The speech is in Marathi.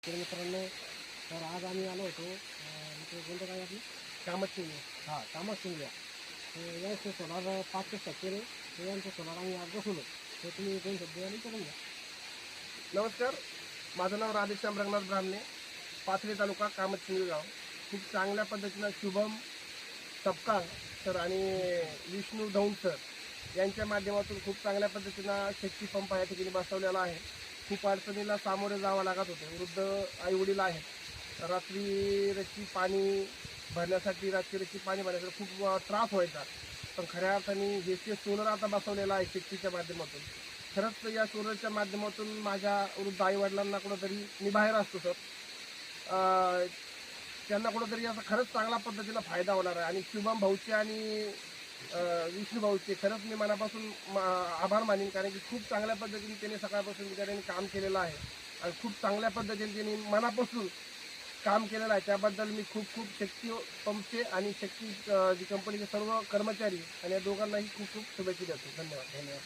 तर मित्रांनो, तर आज आम्ही आलो होतो इथे कोणतं काय आपली कामतशिंगे. हां कामाशिंग्या. तर यांचं सोलार 5 केले. तर यांचं सोलार आम्ही आज बसवलं. तर तुम्ही दोन शब्द विचारून घ्या. नमस्कार, माझं नाव राधेश्याम रंगनाथ ब्राह्मणे, पाथरी तालुका कामतशिंगे गाव. खूप चांगल्या पद्धतीनं शुभम सपकाळ सर आणि विष्णू दौंड सर यांच्या माध्यमातून खूप चांगल्या पद्धतीनं शक्ती पंप या ठिकाणी बसवलेला आहे. खूप अडचणीला सामोरे जावं लागत होते. वृद्ध आईवडील आहेत. रात्री पाणी भरण्यासाठी खूप त्रास व्हायचा. पण खऱ्या अर्थाने हे जे सोलर आता बसवलेलं आहे शक्तीच्या माध्यमातून, खरंच या सोलरच्या माध्यमातून माझ्या वृद्ध आईवडिलांना कुठंतरी, मी बाहेर असतो सर, त्यांना कुठंतरी याचा खरंच चांगला पद्धतीनं फायदा होणार आहे. आणि शुभम भाऊचे आणि विष्णू भाऊचे खरंच मी मनापासून आभार मानेन, कारण की खूप चांगल्या पद्धतीने त्यांनी सकाळपासून बिचाऱ्यांनी काम केलेलं आहे आणि खूप चांगल्या पद्धतीने त्यांनी मनापासून काम केलेलं आहे. त्याबद्दल मी खूप खूप शक्ती पंपचे आणि शक्ती जी कंपनीचे सर्व कर्मचारी आणि या दोघांनाही खूप खूप शुभेच्छा देतो. धन्यवाद.